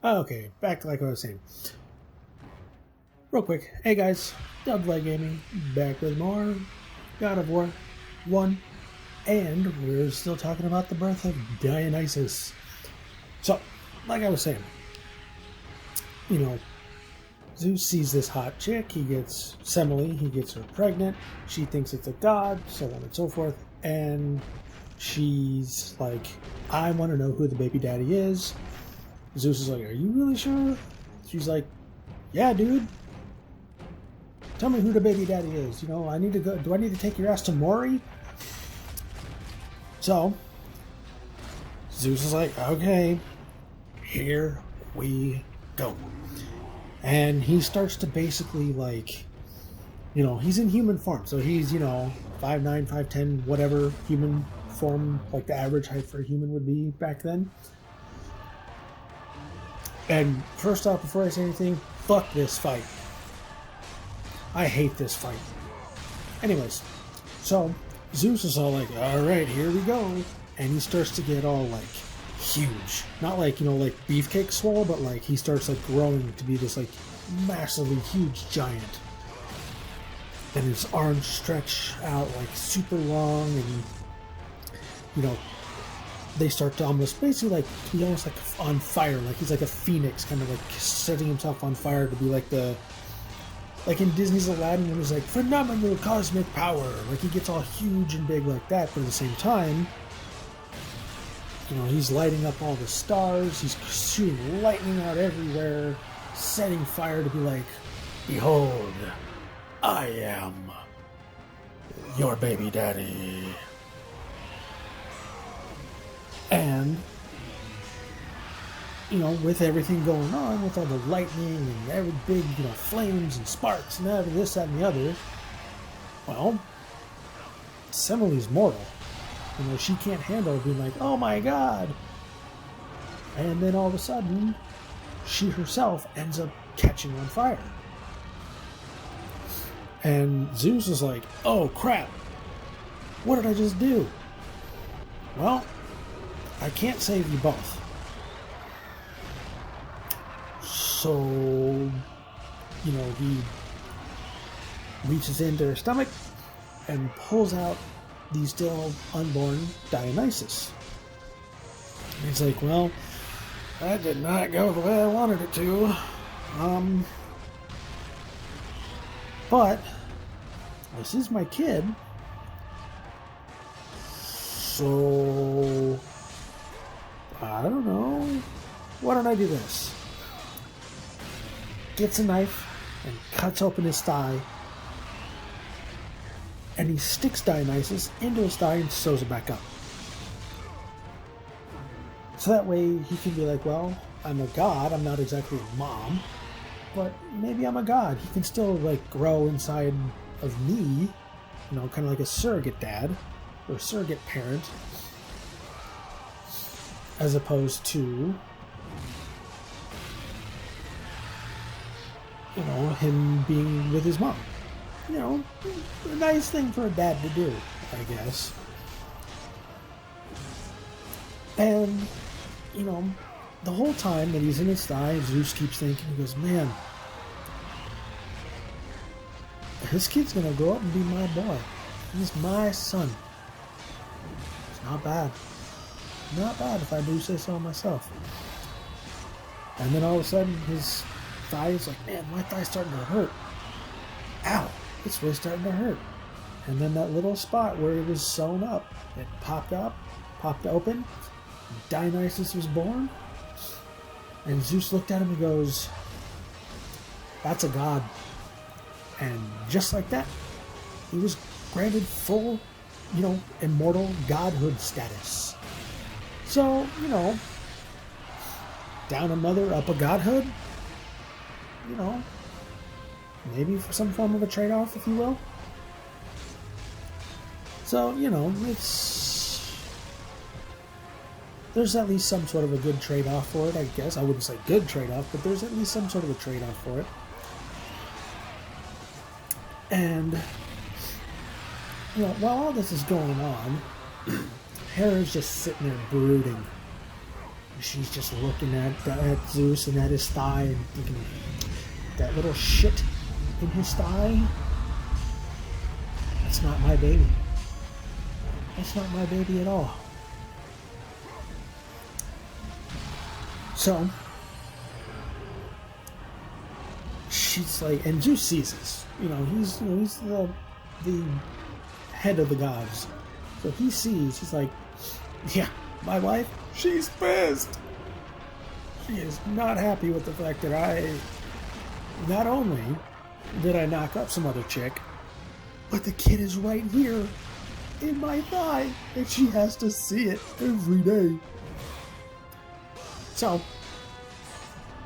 Okay, back to like I was saying. Real quick, hey guys, Dub Light Gaming, back with more God of War 1, and we're still talking about the birth of Dionysus. So, like I was saying, you know, Zeus sees this hot chick, he gets Semele, he gets her pregnant, she thinks it's a god, so on and so forth, and she's like, I want to know who the baby daddy is. Zeus is like, are you really sure? She's like, yeah, dude. Tell me who the baby daddy is. You know, I need to go. Do I need to take your ass to Mori? So, Zeus is like, okay, here we go. And he starts to basically, like, you know, he's in human form. So he's, 5'9", 5'10", whatever human form, like the average height for a human would be back then. And first off, before I say anything, fuck this fight. I hate this fight. Anyways, so Zeus is all like, alright, here we go. And he starts to get all like huge. Not like, like beefcake swole, but like he starts like growing to be this like massively huge giant. And his arms stretch out like super long, and they start to almost basically like be almost like on fire, like he's like a phoenix, kind of like setting himself on fire to be like the, like in Disney's Aladdin, it was like phenomenal cosmic power. Like he gets all huge and big like that, but at the same time, he's lighting up all the stars. He's shooting lightning out everywhere, setting fire to be like, behold, I am your baby daddy. And with everything going on, with all the lightning and every big, flames and sparks and this, that, and the other, well, Semele's mortal. She can't handle being like, oh my god. And then all of a sudden, she herself ends up catching on fire. And Zeus is like, oh crap, what did I just do? Well, I can't save you both. So, he reaches into her stomach and pulls out the still unborn Dionysus. And he's like, well, that did not go the way I wanted it to. But this is my kid. So, I don't know. Why don't I do this? Gets a knife and cuts open his thigh, and he sticks Dionysus into his thigh and sews it back up. So that way he can be like, well, I'm a god, I'm not exactly a mom, but maybe I'm a god. He can still like grow inside of me, kind of like a surrogate dad or surrogate parent, as opposed to him being with his mom. A nice thing for a dad to do, I guess. And, the whole time that he's in his thigh, Zeus keeps thinking, he goes, man, this kid's gonna grow up and be my boy. He's my son. It's not bad. Not bad if I do say so myself. And then all of a sudden, his thigh is like, man, my thigh's starting to hurt. Ow, it's really starting to hurt. And then that little spot where it was sewn up, it popped open. Dionysus was born. And Zeus looked at him and goes, that's a god. And just like that, he was granted full, immortal godhood status. So, down a mother, up a godhood, maybe for some form of a trade-off, if you will. So, there's at least some sort of a good trade-off for it, I guess. I wouldn't say good trade-off, but there's at least some sort of a trade-off for it. And, while all this is going on, Hera's just sitting there brooding. She's just looking at Zeus and at his thigh and thinking, that little shit in his thigh, that's not my baby. That's not my baby at all. So, she's like, and Zeus sees this. He's the head of the gods. So he sees, he's like, yeah, my wife, she's pissed. She is not happy with the fact that not only did I knock up some other chick, but the kid is right here in my thigh, and she has to see it every day. So,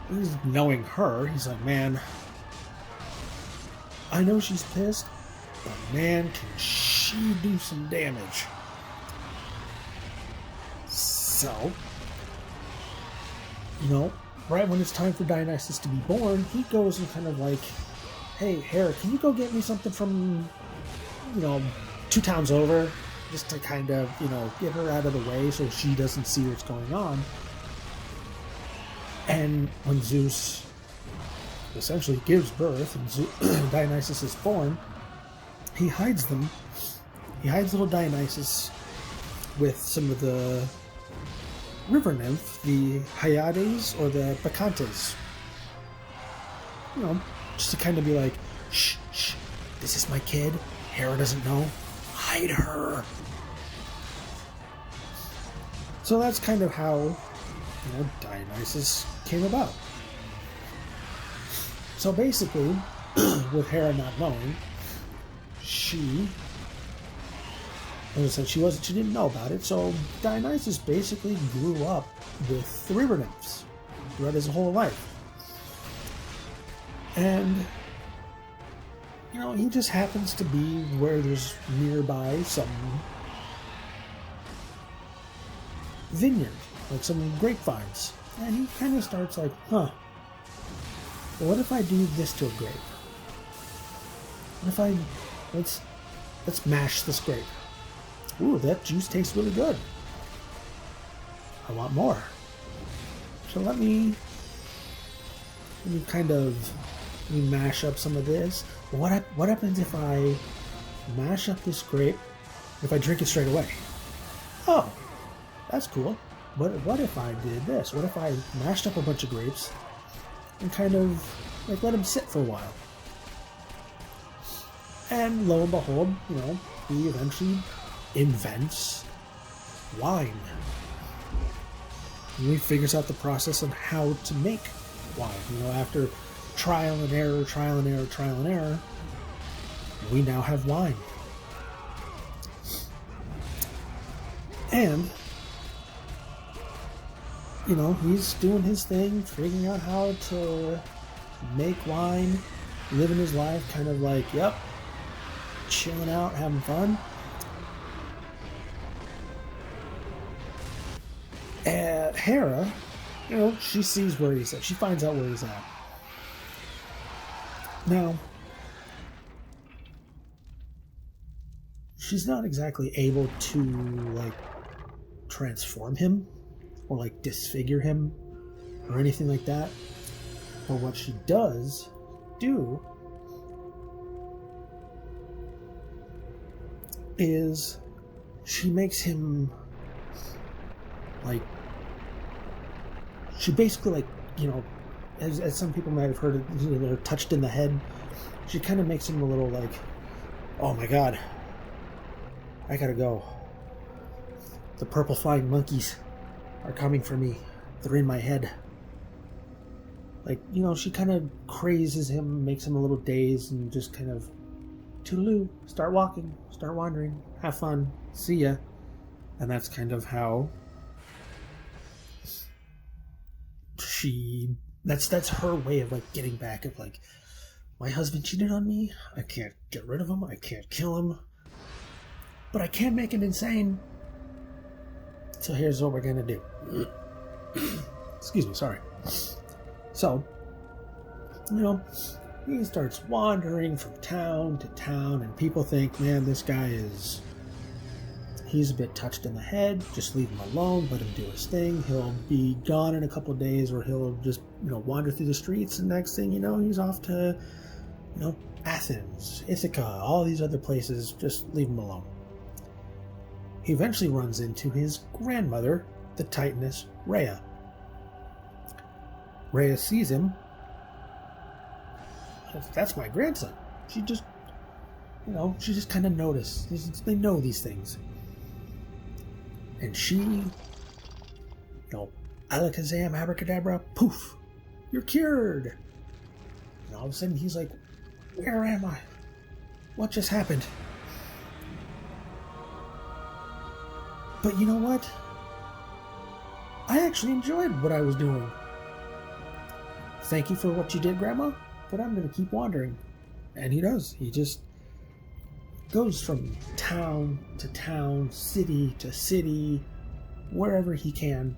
he's knowing her, he's like, man, I know she's pissed, but man, can she do some damage. So, right when it's time for Dionysus to be born, he goes and kind of like, hey, Hera, can you go get me something from, 2 towns over, just to kind of, get her out of the way so she doesn't see what's going on. And when Zeus essentially gives birth and Dionysus is born, he hides them. He hides little Dionysus with some of the river nymph, the Hyades or the Bacchantes. Just to kind of be like, shh, this is my kid. Hera doesn't know. Hide her. So that's kind of how, Dionysus came about. So basically, with Hera not knowing, she didn't know about it, so Dionysus basically grew up with the river nymphs throughout his whole life. And, he just happens to be where there's nearby some vineyard, like some grapevines. And he kind of starts like, well, what if I do this to a grape? What if let's mash this grape. Ooh, that juice tastes really good. I want more. So let me mash up some of this. What happens if I mash up this grape if I drink it straight away? Oh, that's cool. But what if I did this? What if I mashed up a bunch of grapes and kind of let them sit for a while? And lo and behold, he eventually invents wine. And he figures out the process on how to make wine. After trial and error, we now have wine. And, he's doing his thing, figuring out how to make wine, living his life, kind of like, yep, chilling out, having fun. Hera, she sees where he's at. She finds out where he's at. Now, she's not exactly able to, transform him or, disfigure him or anything like that. But what she does do is she makes him, she basically, as some people might have heard, they're touched in the head. She kind of makes him a little oh my god, I gotta go. The purple flying monkeys are coming for me. They're in my head. She kind of crazes him, makes him a little dazed, and just kind of, toodaloo, start walking, start wandering, have fun, see ya. And that's kind of how that's her way of getting back of my husband cheated on me. I can't get rid of him. I can't kill him, but I can make him insane. So here's what we're gonna do. Excuse me, sorry. So, he starts wandering from town to town, and people think, man, this guy is he's a bit touched in the head. Just leave him alone, let him do his thing. He'll be gone in a couple of days, or he'll just, wander through the streets, and next thing you know, he's off to, Athens, Ithaca, all these other places. Just leave him alone. He eventually runs into his grandmother, the Titaness Rhea. Rhea sees him. Says, "That's my grandson." She just kind of noticed. They know these things. And she, alakazam, abracadabra, poof, you're cured. And all of a sudden he's like, where am I? What just happened? But you know what? I actually enjoyed what I was doing. Thank you for what you did, Grandma, but I'm going to keep wandering. And he does. He just goes from town to town, city to city, wherever he can.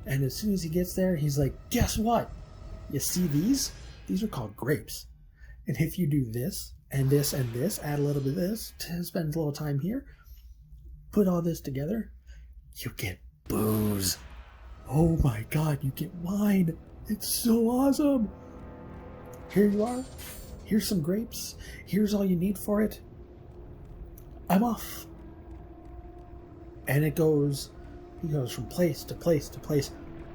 And as soon as he gets there, he's like, guess what? You see these? These are called grapes. And if you do this, and this, and this, add a little bit of this, spend a little time here, put all this together, you get booze. Oh my God, you get wine. It's so awesome. Here you are. Here's some grapes. Here's all you need for it. I'm off. And he goes from place to place to place,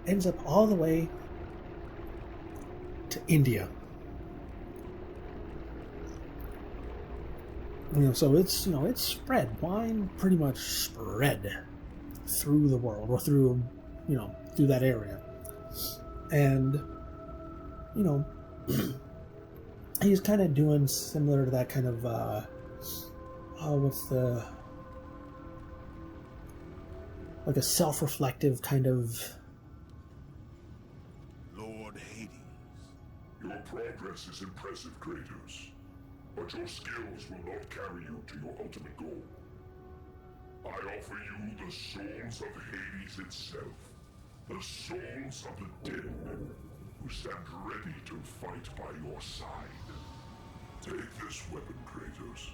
ends up all the way to India. So it's spread. Wine pretty much spread through the world, or through that area. And, he's kind of doing similar to that kind of, like a self-reflective kind of... Lord Hades. Your progress is impressive, Kratos. But your skills will not carry you to your ultimate goal. I offer you the souls of Hades itself. The souls of the dead, who stand ready to fight by your side. Take this weapon, Kratos.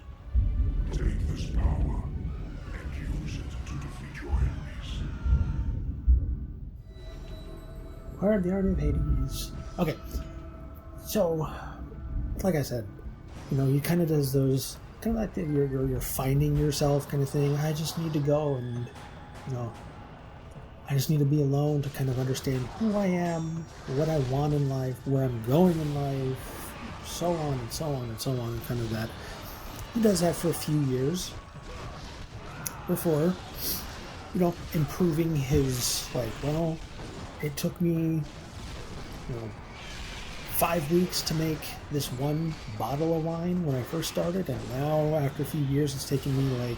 Take this power, and use it to defeat your enemies. Where the Army of Hades. Okay, so, like I said, he kind of does those, kind of like you're finding yourself kind of thing. I just need to go and, I just need to be alone to kind of understand who I am, what I want in life, where I'm going in life, so on and so on and so on, kind of that. He does that for a few years before, improving his, it took me, 5 weeks to make this one bottle of wine when I first started, and now after a few years it's taken me a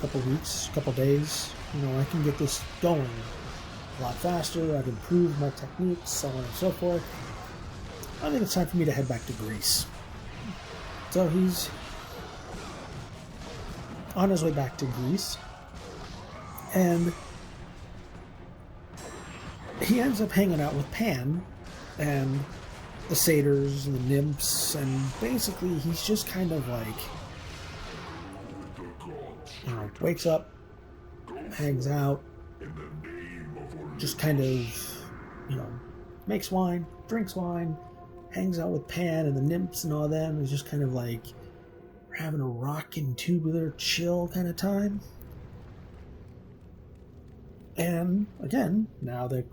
couple weeks, a couple days. I can get this going a lot faster. I've improved my techniques, so on and so forth. I think it's time for me to head back to Greece. So he's on his way back to Greece, and he ends up hanging out with Pan and the satyrs and the nymphs, and basically he's just kind of wakes up, hangs out, just kind of, makes wine, drinks wine, hangs out with Pan and the nymphs and all them. It's just kind of we're having a rockin' tubular chill kind of time. And again, now that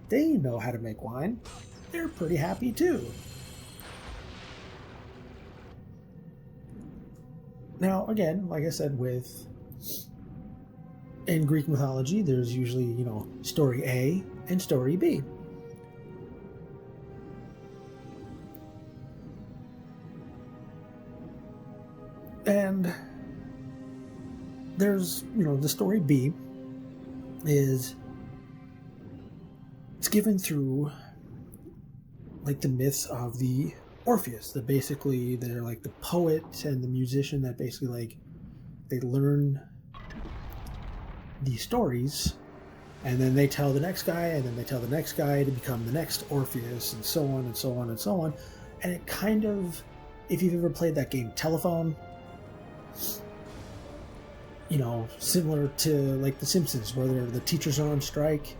they know how to make wine, they're pretty happy too. Now, again, like I said, in Greek mythology, there's usually, story A and story B. And there's, the story B is, it's given through the myths of the Orpheus, that basically they're the poet and the musician that basically they learn these stories, and then they tell the next guy, and then they tell the next guy to become the next Orpheus, and so on and so on and so on. And it kind of, if you've ever played that game Telephone, similar to like The Simpsons, where the teachers are on strike,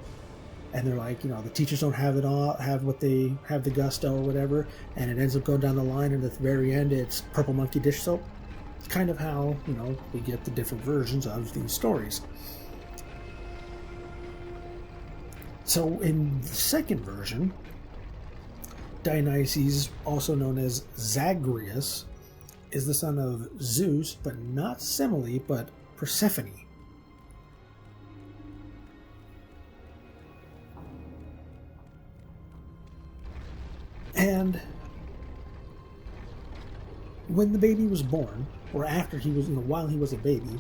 and they're like, the teachers don't have what they have, the gusto or whatever, and it ends up going down the line, and at the very end, it's Purple Monkey dish soap. It's kind of how, we get the different versions of these stories. So in the second version, Dionysus, also known as Zagreus, is the son of Zeus, but not Semele, but Persephone. And when the baby was born, or after he was, while he was a baby,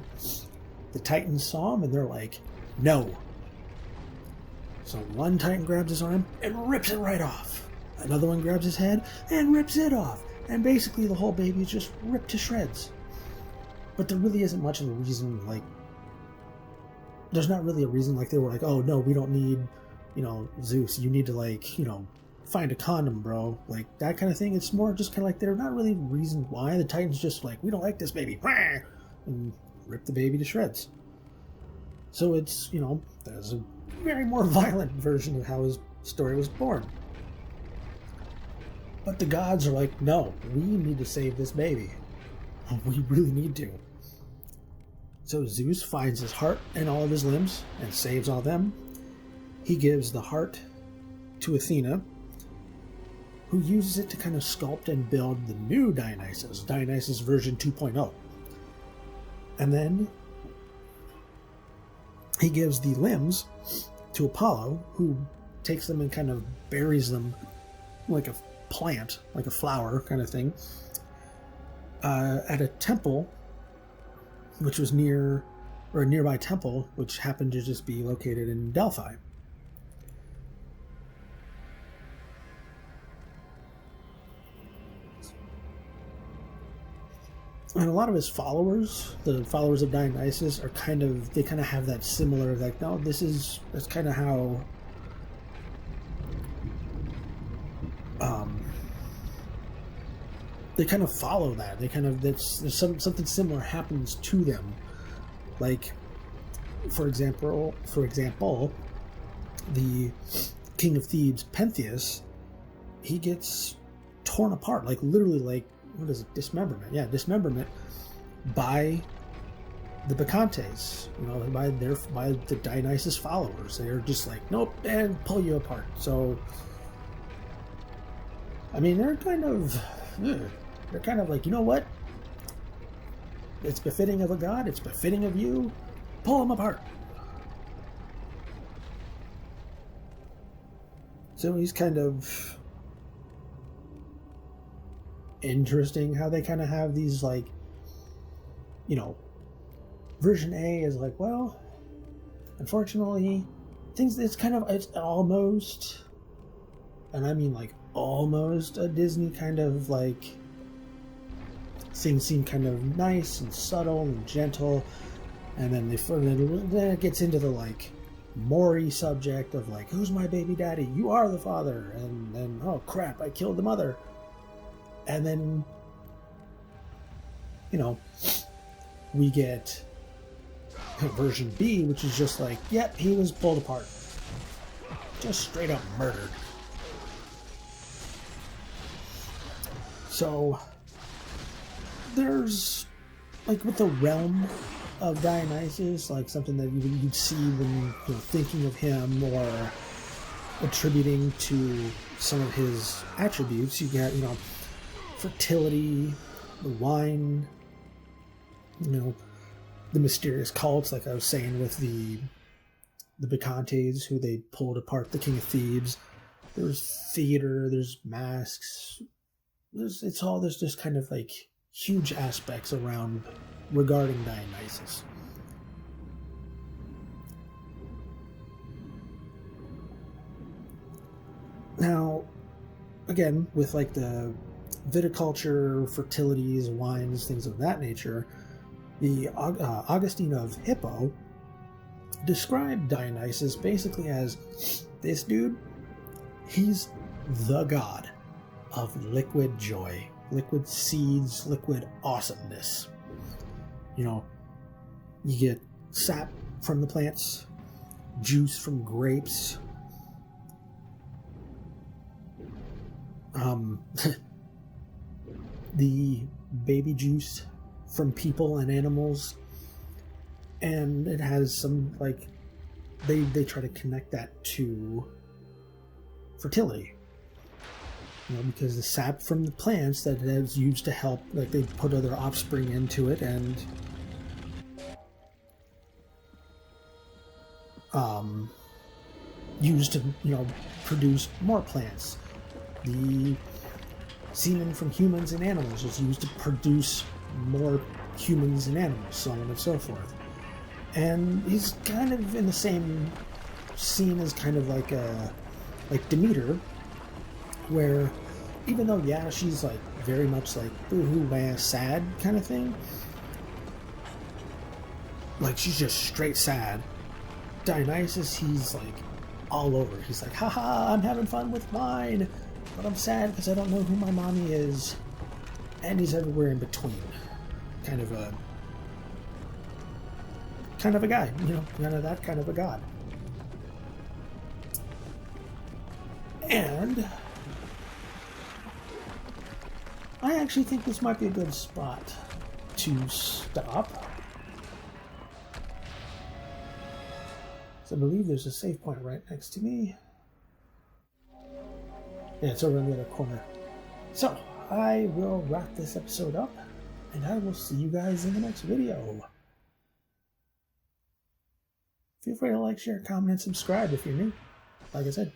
the Titans saw him and they're like, no. So one Titan grabs his arm and rips it right off. Another one grabs his head and rips it off. And basically the whole baby is just ripped to shreds. But there really isn't much of a reason, there's not really a reason, they were like, oh no, we don't need, Zeus, you need to find a condom, bro. That kind of thing. It's more just kind of there's not really a reason why. The Titans just we don't like this baby. And rip the baby to shreds. So it's, there's a very more violent version of how his story was born. But the gods are like, no, we need to save this baby. We really need to. So Zeus finds his heart and all of his limbs and saves all them. He gives the heart to Athena, who uses it to kind of sculpt and build the new Dionysus version 2.0. And then he gives the limbs to Apollo, who takes them and kind of buries them like a plant, like a flower kind of thing, at a temple, which was a nearby temple, which happened to just be located in Delphi. And a lot of his followers, the followers of Dionysus, they kind of have that similar, no, that's kind of how they kind of follow that. There's something similar happens to them. For example, the king of Thebes, Pentheus, he gets torn apart, literally, what is it? Dismemberment. Yeah, dismemberment by the Bacchantes, by the Dionysus followers. They're just nope, and pull you apart. So, I mean, they're kind of you know what? It's befitting of a god. It's befitting of you. Pull them apart. So he's kind of interesting how they kind of have these version A is well, unfortunately it's almost, and I mean almost a Disney kind of things seem kind of nice and subtle and gentle, and then then it gets into the Maury subject of who's my baby daddy? You are the father. And then, oh crap, I killed the mother. And then, we get version B, which is just yep, he was pulled apart. Just straight up murdered. So, there's, with the realm of Dionysus, something that you'd see when thinking of him or attributing to some of his attributes. You get, fertility, the wine, the mysterious cults, like I was saying with the Bacchantes, who they pulled apart the king of Thebes. There's theater, there's masks, there's just kind of huge aspects regarding Dionysus. Now, again, with the viticulture, fertilities, wines, things of that nature, the Augustine of Hippo described Dionysus basically as this dude. He's the god of liquid joy, liquid seeds, liquid awesomeness. You get sap from the plants, juice from grapes, the baby juice from people and animals, and it has some, like, they try to connect that to fertility, because the sap from the plants that is used to help, like, they put other offspring into it and used to produce more plants. The semen from humans and animals is used to produce more humans and animals, so on and so forth. And he's kind of in the same scene as kind of like Demeter, where even though she's like very much like boo-hoo wah sad kind of thing, like she's just straight sad. Dionysus, he's like all over. He's like, haha, I'm having fun with mine, but I'm sad because I don't know who my mommy is. And he's everywhere in between. Kind of a guy, kind of that kind of a god. And I actually think this might be a good spot to stop. So I believe there's a save point right next to me. Yeah, it's over in the other corner. So I will wrap this episode up, and I will see you guys in the next video. Feel free to like, share, comment, and subscribe if you're new. Like I said,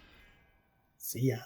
see ya.